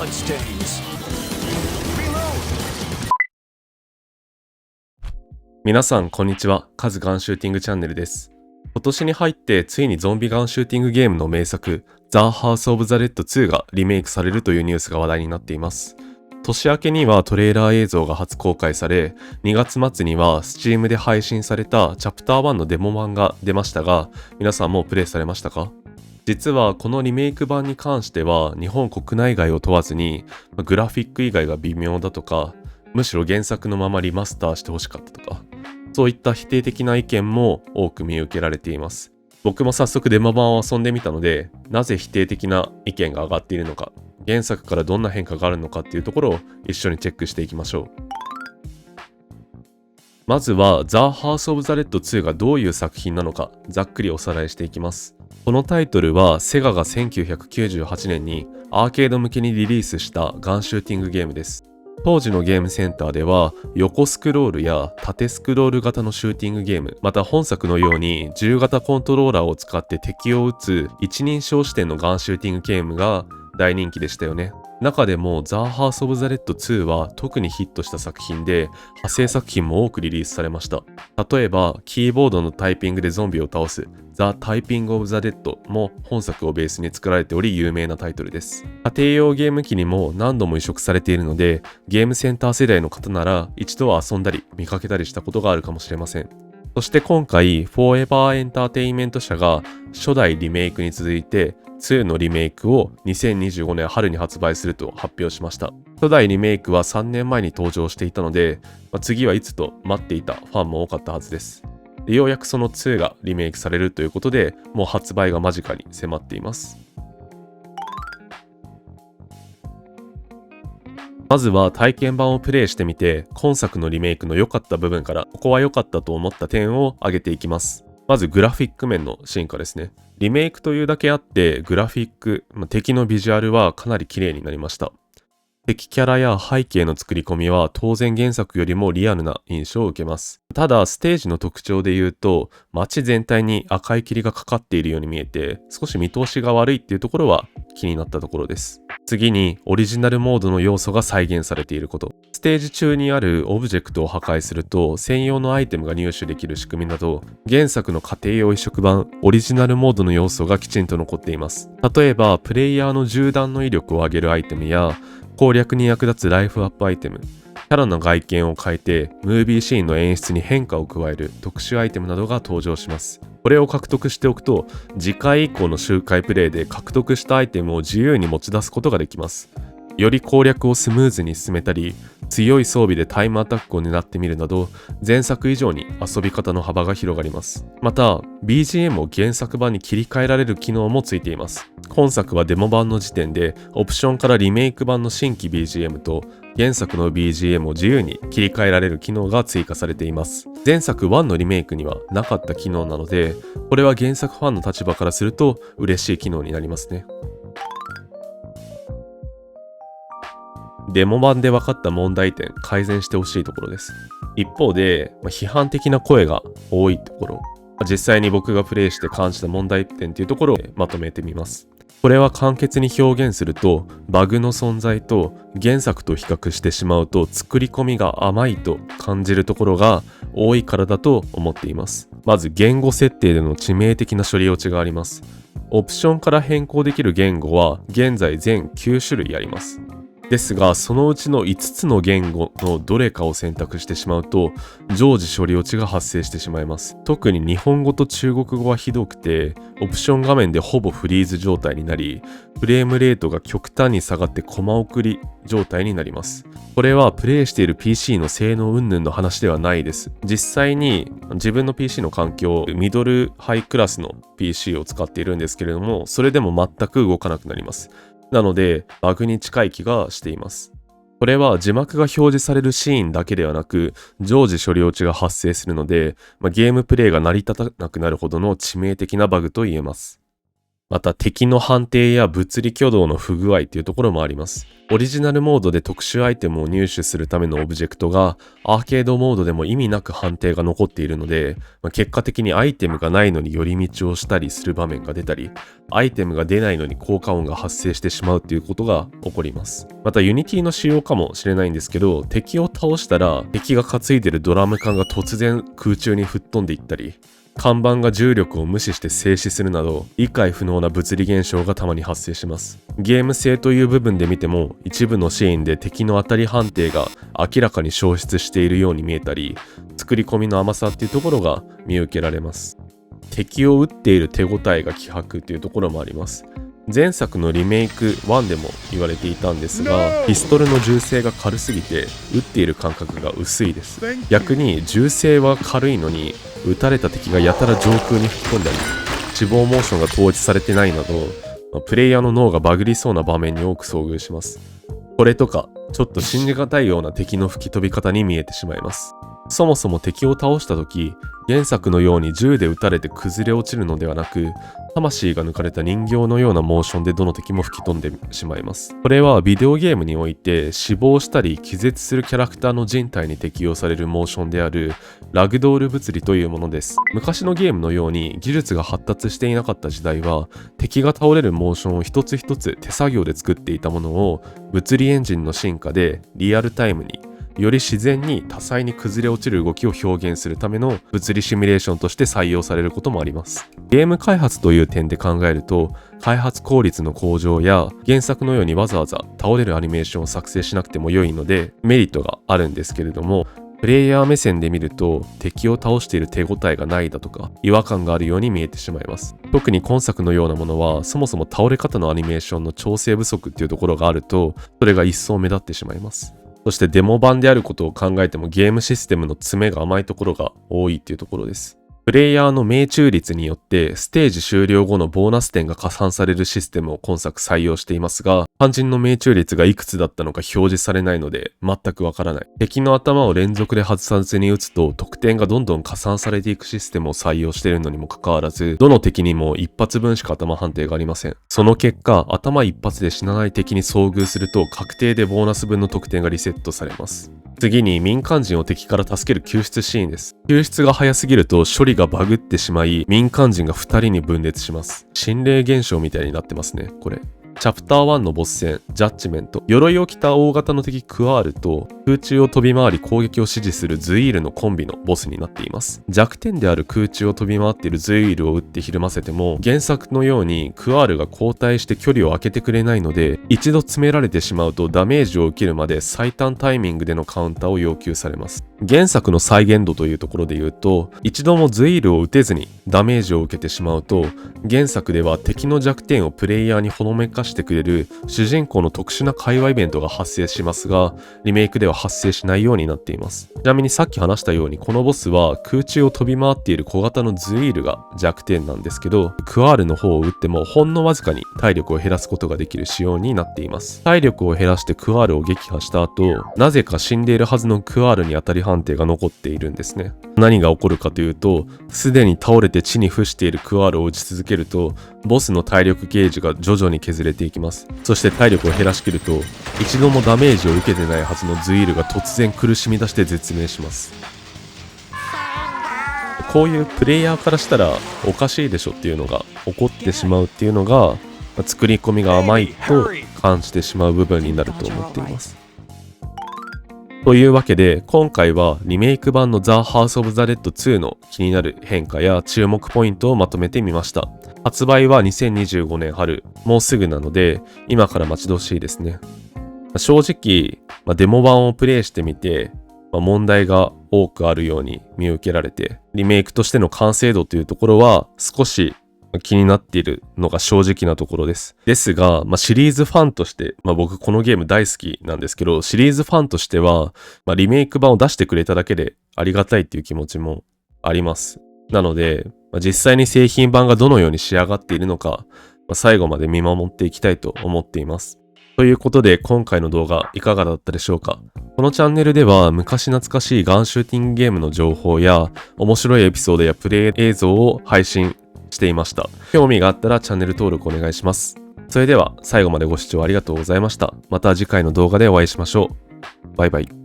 bloodstains. 皆さんこんにちは。カズガンシューティングチャンネルです。今年に入ってついにゾンビガンシューティングゲームの名作ザ・ハウス・オブ・ザ・レッド2がリメイクされるというニュースが話題になっています。年明けにはトレーラー映像が初公開され、2月末には Steam で配信されたチャプター1のデモ版が出ましたが、皆さんもうプレイされましたか？実はこのリメイク版に関しては日本国内外を問わずにグラフィック以外が微妙だとか、むしろ原作のままリマスターしてほしかったとか、そういった否定的な意見も多く見受けられています。僕も早速デモ版を遊んでみたので、なぜ否定的な意見が上がっているのか、原作からどんな変化があるのかっていうところを一緒にチェックしていきましょう。まずはザ・ハウス・オブ・ザ・レッド2がどういう作品なのかざっくりおさらいしていきます。このタイトルはセガが1998年にアーケード向けにリリースしたガンシューティングゲームです。当時のゲームセンターでは横スクロールや縦スクロール型のシューティングゲーム、また本作のように銃型コントローラーを使って敵を撃つ一人称視点のガンシューティングゲームが大人気でしたよね。中でもザ・ハウス・オブ・ザ・レッド2は特にヒットした作品で、派生作品も多くリリースされました。例えばキーボードのタイピングでゾンビを倒すザ・タイピング・オブ・ザ・デッドも本作をベースに作られており有名なタイトルです。家庭用ゲーム機にも何度も移植されているので、ゲームセンター世代の方なら一度は遊んだり見かけたりしたことがあるかもしれません。そして今回フォーエバーエンターテインメント社が初代リメイクに続いて2のリメイクを2025年春に発売すると発表しました。初代リメイクは3年前に登場していたので、次はいつと待っていたファンも多かったはずです。で、ようやくその2がリメイクされるということで、もう発売が間近に迫っています。まずは体験版をプレイしてみて、今作のリメイクの良かった部分からここは良かったと思った点を挙げていきます。まずグラフィック面の進化ですね。リメイクというだけあってグラフィック、敵のビジュアルはかなり綺麗になりました。敵キャラや背景の作り込みは当然原作よりもリアルな印象を受けます。ただステージの特徴で言うと、街全体に赤い霧がかかっているように見えて少し見通しが悪いっていうところは気になったところです。次にオリジナルモードの要素が再現されていること。ステージ中にあるオブジェクトを破壊すると専用のアイテムが入手できる仕組みなど、原作の家庭用移植版オリジナルモードの要素がきちんと残っています。例えばプレイヤーの銃弾の威力を上げるアイテムや攻略に役立つライフアップアイテム、キャラの外見を変えてムービーシーンの演出に変化を加える特殊アイテムなどが登場します。これを獲得しておくと次回以降の周回プレイで獲得したアイテムを自由に持ち出すことができます。より攻略をスムーズに進めたり、強い装備でタイムアタックを狙ってみるなど、前作以上に遊び方の幅が広がります。また BGM を原作版に切り替えられる機能もついています。今作はデモ版の時点でオプションからリメイク版の新規 BGM と原作の BGM を自由に切り替えられる機能が追加されています。前作1のリメイクにはなかった機能なので、これは原作ファンの立場からすると嬉しい機能になりますね。デモ版で分かった問題点、改善してほしいところです。一方で、批判的な声が多いところ、実際に僕がプレイして感じた問題点というところをまとめてみます。これは簡潔に表現すると、バグの存在と原作と比較してしまうと作り込みが甘いと感じるところが多いからだと思っています。まず言語設定での致命的な処理落ちがあります。オプションから変更できる言語は現在全9種類あります。ですが、そのうちの5つの言語のどれかを選択してしまうと常時処理落ちが発生してしまいます。特に日本語と中国語はひどくて、オプション画面でほぼフリーズ状態になり、フレームレートが極端に下がってコマ送り状態になります。これはプレイしている PC の性能云々の話ではないです。実際に自分の PC の環境、ミドルハイクラスの PC を使っているんですけれども、それでも全く動かなくなります。なのでバグに近い気がしています。これは字幕が表示されるシーンだけではなく常時処理落ちが発生するので、ゲームプレイが成り立たなくなるほどの致命的なバグと言えます。また敵の判定や物理挙動の不具合っていうところもあります。オリジナルモードで特殊アイテムを入手するためのオブジェクトがアーケードモードでも意味なく判定が残っているので、結果的にアイテムがないのに寄り道をしたりする場面が出たり、アイテムが出ないのに効果音が発生してしまうということが起こります。またユニティの仕様かもしれないんですけど、敵を倒したら敵が担いでるドラム缶が突然空中に吹っ飛んでいったり、看板が重力を無視して静止するなど理解不能な物理現象がたまに発生します。ゲーム性という部分で見ても一部のシーンで敵の当たり判定が明らかに消失しているように見えたり、作り込みの甘さっていうところが見受けられます。敵を撃っている手応えが希薄っていうところもあります。前作のリメイク1でも言われていたんですが、ピストルの銃声が軽すぎて撃っている感覚が薄いです。逆に銃声は軽いのに撃たれた敵がやたら上空に吹き込んだり、死亡モーションが統一されてないなど、プレイヤーの脳がバグりそうな場面に多く遭遇します。これとかちょっと信じがたいような敵の吹き飛び方に見えてしまいます。そもそも敵を倒した時、原作のように銃で撃たれて崩れ落ちるのではなく、魂が抜かれた人形のようなモーションでどの敵も吹き飛んでしまいます。これはビデオゲームにおいて死亡したり気絶するキャラクターの人体に適用されるモーションであるラグドール物理というものです。昔のゲームのように技術が発達していなかった時代は、敵が倒れるモーションを一つ一つ手作業で作っていたものを物理エンジンの進化でリアルタイムにより自然に多彩に崩れ落ちる動きを表現するための物理シミュレーションとして採用されることもあります。ゲーム開発という点で考えると、開発効率の向上や原作のようにわざわざ倒れるアニメーションを作成しなくても良いのでメリットがあるんですけれども、プレイヤー目線で見ると敵を倒している手応えがないだとか違和感があるように見えてしまいます。特に今作のようなものはそもそも倒れ方のアニメーションの調整不足っていうところがあると、それが一層目立ってしまいます。そしてデモ版であることを考えてもゲームシステムの詰めが甘いところが多いっていうところです。プレイヤーの命中率によってステージ終了後のボーナス点が加算されるシステムを今作採用していますが、肝心の命中率がいくつだったのか表示されないので全くわからない。敵の頭を連続で外さずに撃つと得点がどんどん加算されていくシステムを採用しているのにもかかわらず、どの敵にも一発分しか頭判定がありません。その結果、頭一発で死なない敵に遭遇すると確定でボーナス分の得点がリセットされます。次に民間人を敵から助ける救出シーンです。救出が早すぎると処理がバグってしまい、民間人が2人に分裂します。心霊現象みたいになってますね、これ。チャプター1のボス戦、ジャッジメント。鎧を着た大型の敵クワールと空中を飛び回り攻撃を指示するズイールのコンビのボスになっています。弱点である空中を飛び回っているズイールを撃ってひるませても、原作のようにクワールが交代して距離を空けてくれないので、一度詰められてしまうとダメージを受けるまで最短タイミングでのカウンターを要求されます。原作の再現度というところで言うと、一度もズイールを撃てずにダメージを受けてしまうと、原作では敵の弱点をプレイヤーにほのめかしてくれる主人公の特殊な会話イベントが発生しますが、リメイクでは発生しないようになっています。ちなみにさっき話したように、このボスは空中を飛び回っている小型のズイールが弱点なんですけど、クワールの方を撃ってもほんのわずかに体力を減らすことができる仕様になっています。体力を減らしてクワールを撃破した後、なぜか死んでいるはずのクワールに当たり判定が残っているんですね。何が起こるかというと、すでに倒れて地に伏しているクワールを撃ち続けると、ボスの体力ゲージが徐々に削れていきます。そして体力を減らしきると、一度もダメージを受けてないはずのズイールが突然苦しみ出して絶命します。こういうプレイヤーからしたらおかしいでしょっていうのが起こってしまうっていうのが、作り込みが甘いと感じてしまう部分になると思っています。というわけで、今回はリメイク版の The House of the Dead 2の気になる変化や注目ポイントをまとめてみました。発売は2025年春、もうすぐなので、今から待ち遠しいですね。正直、デモ版をプレイしてみて、問題が多くあるように見受けられて、リメイクとしての完成度というところは少し気になっているのが正直なところです。ですが、シリーズファンとして、僕このゲーム大好きなんですけど、シリーズファンとしては、リメイク版を出してくれただけでありがたいっていう気持ちもあります。なので、実際に製品版がどのように仕上がっているのか、最後まで見守っていきたいと思っています。ということで、今回の動画いかがだったでしょうか。このチャンネルでは昔懐かしいガンシューティングゲームの情報や面白いエピソードやプレイ映像を配信していました。興味があったらチャンネル登録お願いします。それでは最後までご視聴ありがとうございました。また次回の動画でお会いしましょう。バイバイ。